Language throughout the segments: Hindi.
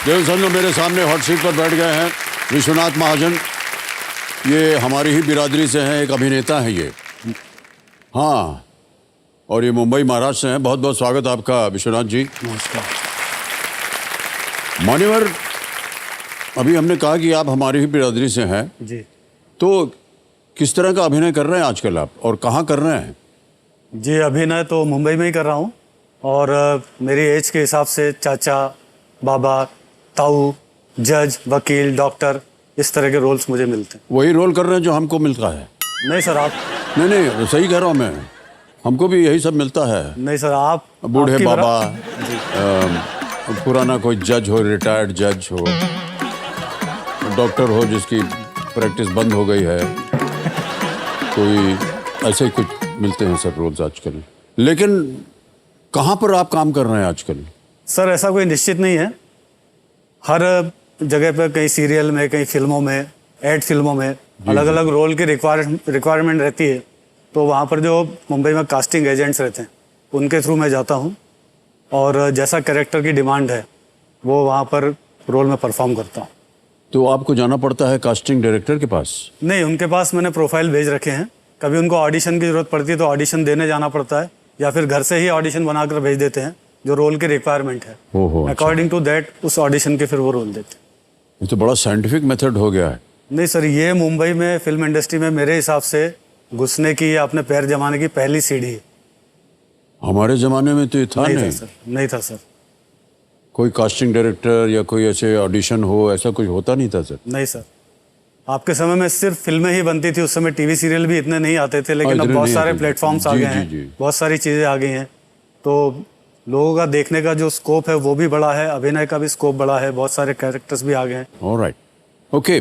देव समझो मेरे सामने हॉट सीट पर बैठ गए हैं विश्वनाथ महाजन। ये हमारी ही बिरादरी से हैं, एक अभिनेता हैं ये। हाँ, और ये मुंबई महाराष्ट्र से हैं। बहुत बहुत स्वागत आपका विश्वनाथ जी। नमस्कार। मान्यवर, अभी हमने कहा कि आप हमारी ही बिरादरी से हैं, जी तो किस तरह का अभिनय कर रहे हैं आजकल आप, और कहाँ कर रहे हैं? जी, अभिनय तो मुंबई में ही कर रहा हूँ, और मेरी एज के हिसाब से चाचा, बाबा, ताऊ, जज, वकील, डॉक्टर, इस तरह के रोल्स मुझे मिलते हैं। वही रोल कर रहे हैं जो हमको मिलता है? नहीं सर, आप नहीं, सही कह रहा हूँ मैं, हमको भी यही सब मिलता है। नहीं सर, आप बूढ़े बाबा, पुराना कोई जज हो, रिटायर्ड जज हो, डॉक्टर हो जिसकी प्रैक्टिस बंद हो गई है, कोई ऐसे ही कुछ मिलते हैं सर रोल्स आजकल। लेकिन कहाँ पर आप काम कर रहे हैं आजकल? सर ऐसा कोई निश्चित नहीं है, हर जगह पे, कहीं सीरियल में, कहीं फिल्मों में, एड फिल्मों में अलग अलग रोल की रिक्वायरमेंट रहती है, तो वहाँ पर जो मुंबई में कास्टिंग एजेंट्स रहते हैं उनके थ्रू मैं जाता हूँ, और जैसा कैरेक्टर की डिमांड है वो वहाँ पर रोल में परफॉर्म करता हूँ। तो आपको जाना पड़ता है कास्टिंग डायरेक्टर के पास? नहीं, उनके पास मैंने प्रोफाइल भेज रखे हैं, कभी उनको ऑडिशन की ज़रूरत पड़ती है तो ऑडिशन देने जाना पड़ता है, या फिर घर से ही ऑडिशन बनाकर भेज देते हैं जो रोल की रिक्वायरमेंट है। अकॉर्डिंग टू दैट उस ऑडिशन के फिर वो रोल देते हैं। ये तो बड़ा साइंटिफिक मेथड हो गया है। नहीं सर, ये मुंबई में फिल्म इंडस्ट्री में मेरे हिसाब से घुसने की या अपने पैर जमाने की पहली सीढ़ी है। हमारे ज़माने में तो ये था नहीं। सर, नहीं था सर। कोई कास्टिंग डायरेक्टर या कोई ऐसे ऑडिशन हो, ऐसा कुछ होता नहीं था सर? नहीं सर, आपके समय में सिर्फ फिल्में ही बनती थी, उस समय टीवी सीरियल भी इतने नहीं आते थे, लेकिन अब बहुत सारे प्लेटफॉर्म्स आ गए हैं, बहुत सारी चीज़ें आ गई हैं, तो लोगों का देखने का जो स्कोप है वो भी बड़ा है, अभिनय का भी स्कोप बड़ा है, बहुत सारे कैरेक्टर्स भी आ गए हैं। Alright, okay.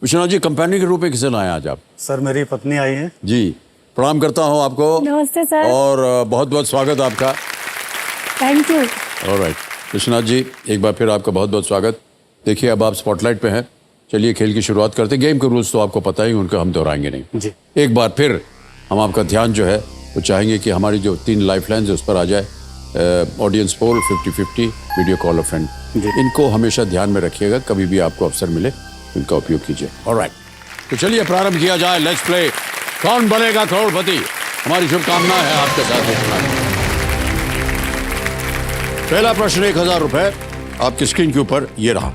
Vishwanath ji, company के रूप में किसे लाए आज आप? सर, मेरी पत्नी आई है। जी, प्रणाम करता हूँ आपको। नमस्ते सर। और बहुत बहुत स्वागत आपका। Thank you. Alright Vishwanath ji, एक बार फिर आपका बहुत बहुत स्वागत। देखिए, अब आप स्पॉटलाइट पे हैं, चलिए खेल की शुरुआत करते हैं। गेम के रूल्स तो आपको पता ही, उनका हम दोहराएंगे नहीं। जी। एक बार फिर हम आपका ध्यान जो है वो चाहेंगे कि हमारी जो 3 लाइफलाइंस है उस पर आ जाए। ऑडियंस पोल 50-50, वीडियो कॉल अ फ्रेंड, इनको हमेशा ध्यान में रखिएगा, कभी भी आपको अवसर मिले इनका उपयोग कीजिए। ऑलराइट, तो चलिए प्रारंभ किया जाए। लेट्स प्ले कौन बनेगा करोड़पति। हमारी शुभकामनाएं हैं आपके साथ। पहला प्रश्न 1000 रुपए आपकी स्क्रीन के ऊपर ये रहा।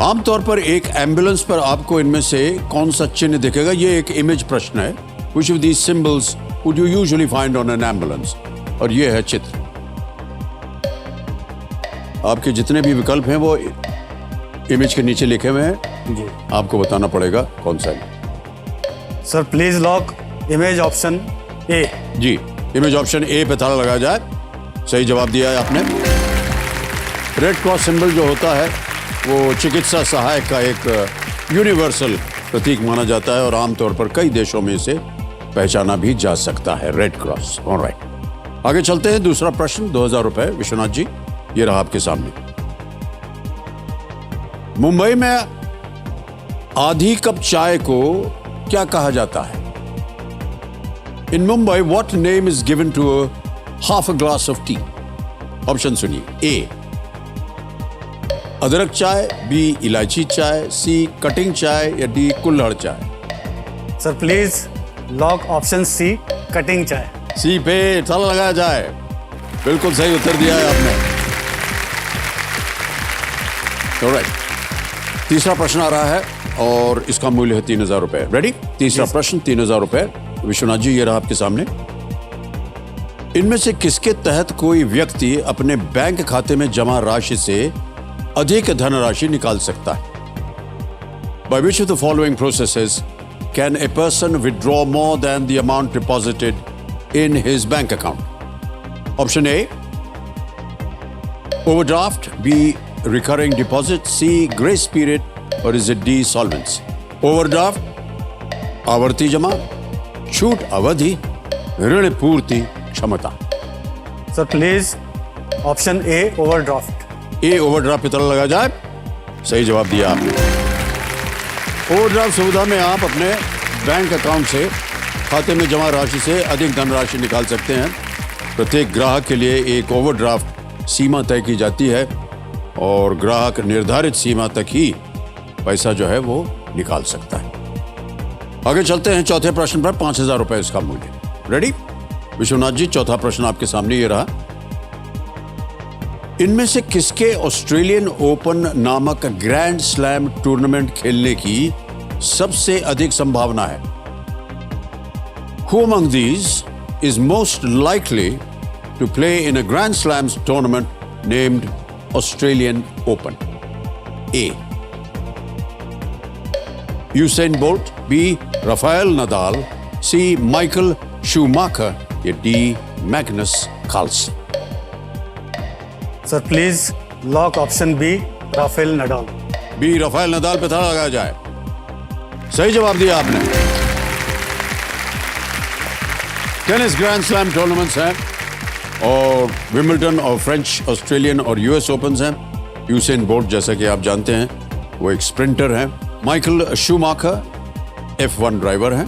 आमतौर पर एक एम्बुलेंस पर आपको इनमें से कौन सा चिन्ह दिखेगा? ये एक इमेज प्रश्न है। Which of these symbols would you usually find on an ambulance? और ये है चित्र। आपके जितने भी विकल्प हैं वो इमेज के नीचे लिखे हुए हैं जी। आपको बताना पड़ेगा कौन सा है। Sir, please lock image option A. जी, इमेज ऑप्शन ए पे ताला लगाया जाए। सही जवाब दिया है आपने। रेड क्रॉस सिंबल जो होता है वो चिकित्सा सहायक का एक यूनिवर्सल प्रतीक माना जाता है, और आमतौर पर कई देशों में इसे पहचाना भी जा सकता है, रेड क्रॉस। ऑलराइट, आगे चलते हैं। दूसरा प्रश्न 2000 रुपए विश्वनाथ जी, ये रहा आपके सामने। मुंबई में आधी कप चाय को क्या कहा जाता है? In Mumbai what name is given to half a glass of tea? Option सुनिए। ए अदरक चाय, बी इलायची चाय, सी कटिंग चाय, या डी कुल्हड़ चाय? Sir, please lock option C, cutting चाय। सी पे ताला लगाया जाए। बिल्कुल सही उत्तर दिया है आपने। ऑलराइट, तीसरा प्रश्न आ रहा है और इसका मूल्य है 3000 रुपए। रेडी? तीसरा प्रश्न 3000 रुपए। विश्वनाथ जी, ये रहा आपके सामने। इनमें से किसके तहत कोई व्यक्ति अपने बैंक खाते में जमा राशि से अधिक धनराशि निकाल सकता है? By which of the following processes can a person withdraw more than the amount deposited in his bank account? Option A, overdraft, B, recurring deposit, C, grace period, or is it D, solvency? Overdraft, आवर्ती जमा, छूट अवधि, ऋण पूर्ति क्षमता। Sir, please option A, overdraft. A overdraft पे ताला लगा जाए। सही जवाब दिया आपने। ओवरड्राफ्ट सुविधा में आप अपने बैंक अकाउंट से खाते में जमा राशि से अधिक धनराशि निकाल सकते हैं। प्रत्येक ग्राहक के लिए एक ओवरड्राफ्ट सीमा तय की जाती है और ग्राहक निर्धारित सीमा तक ही पैसा जो है वो निकाल सकता है। आगे चलते हैं चौथे प्रश्न पर। 5,000 रुपए इसका मूल्य। रेडी? विश्वनाथ जी, चौथा प्रश्न आपके सामने ये रहा। इनमें से किसके ऑस्ट्रेलियन ओपन नामक ग्रैंड स्लैम टूर्नामेंट खेलने की सबसे अधिक संभावना है? Who among these is most likely to play in a Grand Slams tournament named Australian Open? A. Usain Bolt, B. Rafael Nadal, C. Michael Schumacher, या D. Magnus Carlsen? Sir please lock option B, Rafael Nadal. B, Rafael Nadal पे ताला लगाया जाए। सही जवाब दिया आपने। टेनिस ग्रैंड स्लैम टूर्नामेंट्स हैं और विंबलडन और फ्रेंच, ऑस्ट्रेलियन और यूएस ओपन्स हैं। यूसेन बोल्ट, जैसा कि आप जानते हैं, वो एक स्प्रिंटर हैं। माइकल शूमाकर F1 ड्राइवर हैं।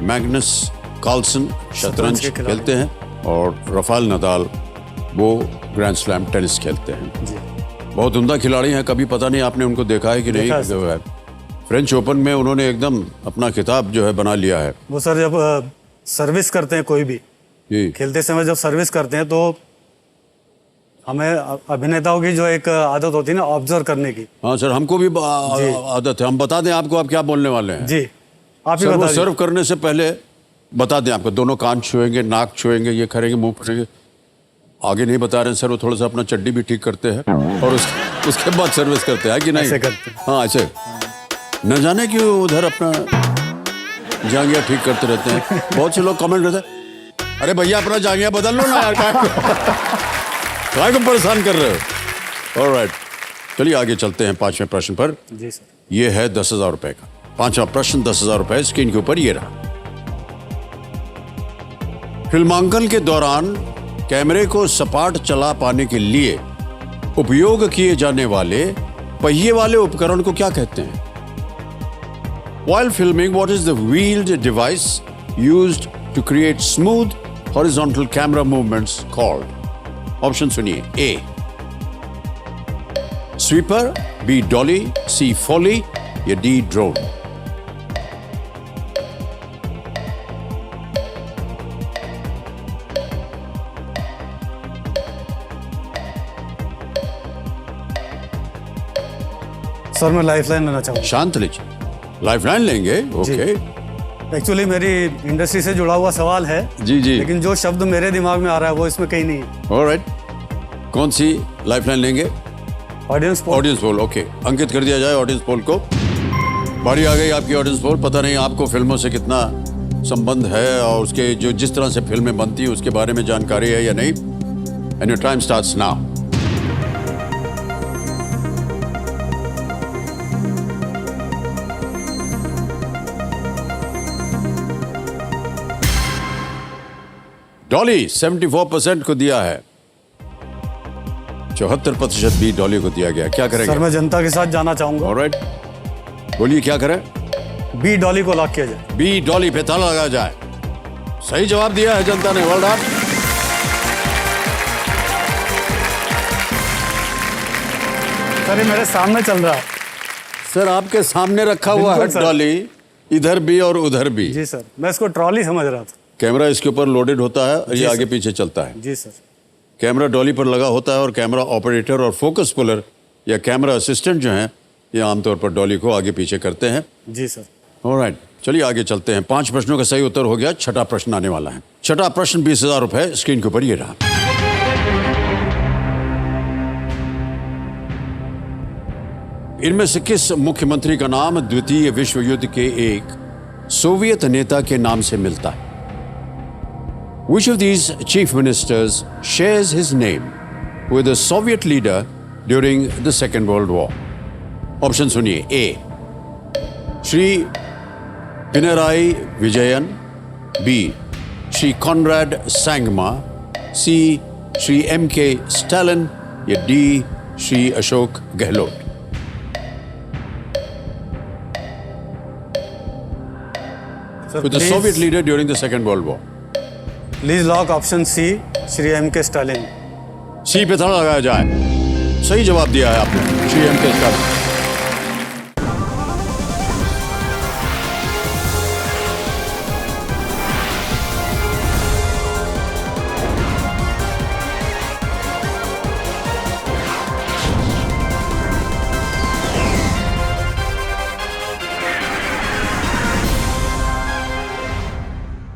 मैग्नस कार्लसन शतरंज खेलते हैं और राफेल नडाल वो ग्रैंड स्लैम टेनिस खेलते हैं। जी। बहुत उम्दा खिलाड़ी हैं। कभी पता नहीं आपने उनको देखा है कि नहीं? जो है फ्रेंच ओपन में उन्होंने एकदम अपना खिताब जो है बना लिया है। वो सर जब सर्विस करते हैं कोई भी, जी। खेलते समय जब सर्विस करते हैं तो हमें अभिनेताओं की जो एक आदत होती है ना, ऑब्जर्व करने की। हाँ सर, हमको भी आदत है। हम बता दें आपको आप क्या बोलने वाले हैं? जी, आप ही सर, वो बता सर्व करने से पहले बता दें आपको। दोनों कान छुएंगे, नाक छुएंगे, ये करेंगे, मुंह करेंगे। आगे नहीं बता रहे हैं सर, वो थोड़ा सा अपना चड्डी भी ठीक करते हैं और उसके बाद सर्विस करते हैं कि नहीं? ऐसे करते हैं। हाँ ऐसे। न जाने क्यों उधर अपना जांघिया ठीक करते रहते हैं। बहुत से लोग कमेंट करते हैं, अरे भैया अपना जांघिया बदल लो ना यार, काय को परेशान कर रहे हो? ऑलराइट, चलिए आगे चलते हैं पांचवें प्रश्न पर। जी सर। ये है 10,000 रुपए का पांचवा प्रश्न। 10,000 रुपए स्क्रीन के ऊपर ये रहा। फिल्मांकन के दौरान कैमरे को सपाट चला पाने के लिए उपयोग किए जाने वाले पहिए वाले उपकरण को क्या कहते हैं? While filming, what is the wheeled device used to create smooth horizontal camera movements called? Option सुनिए। A. Sweeper, B. Dolly, C. Foley, या D. Drone? सर मैं लाइफलाइन लेना चाहूँगा। शांत लीजिए, लाइफलाइन लेंगे? ओके। एक्चुअली मेरी इंडस्ट्री से जुड़ा हुआ सवाल है। जी जी। लेकिन जो शब्द मेरे दिमाग में आ रहा है वो इसमें कहीं नहीं है। ऑलराइट, कौन सी लाइफलाइन लेंगे? Audience poll. Audience poll, okay. अंकित कर दिया जाए ऑडियंस पोल को। बारी आ गई आपकी ऑडियंस पोल। पता नहीं आपको फिल्मों से कितना संबंध है और उसके जो जिस तरह से फिल्में बनती हैं उसके बारे में जानकारी है या नहीं। And your time starts now. Dolly 74% को दिया है, 74% भी डॉली को दिया गया। क्या करेंगे? सर मैं जनता के साथ जाना चाहूंगा। ऑलराइट, बोलिए क्या करें? बी, डॉली को लॉक किया जाए। बी, डॉली पे ताला लगाया जाए। सही जवाब दिया है जनता ने। Well done. सर ये मेरे सामने चल रहा है। सर आपके सामने रखा हुआ है बिल्कुल सर। डॉली, इधर भी और उधर भी। जी सर, मैं इसको ट्रॉली समझ रहा था। कैमरा इसके ऊपर लोडेड होता है और ये आगे पीछे चलता है। जी सर। कैमरा डॉली पर लगा होता है और कैमरा ऑपरेटर और फोकस पुलर या कैमरा असिस्टेंट जो हैं ये आमतौर पर डॉली को आगे पीछे करते हैं। जी सर। ऑलराइट, चलिए आगे चलते हैं। 5 प्रश्नों का सही उत्तर हो गया। छठा प्रश्न आने वाला है। छठा प्रश्न 20,000 रुपए स्क्रीन के ऊपर ये रहा। इनमें से किस मुख्यमंत्री का नाम द्वितीय विश्व युद्ध के एक सोवियत नेता के नाम से मिलता है? Which of these chief ministers shares his name with a Soviet leader during the Second World War? Option सुनिए। A. Shri Pinarayi Vijayan, B. Shri Conrad Sangma, C. Shri M.K. Stalin, या D. Shri Ashok Gehlot? With the Soviet leader during the Second World War. Please lock option C, Shri M.K. Stalin. C पे थोड़ा लगाया जाए। सही जवाब दिया है आपने, श्री M.K. स्टालिन।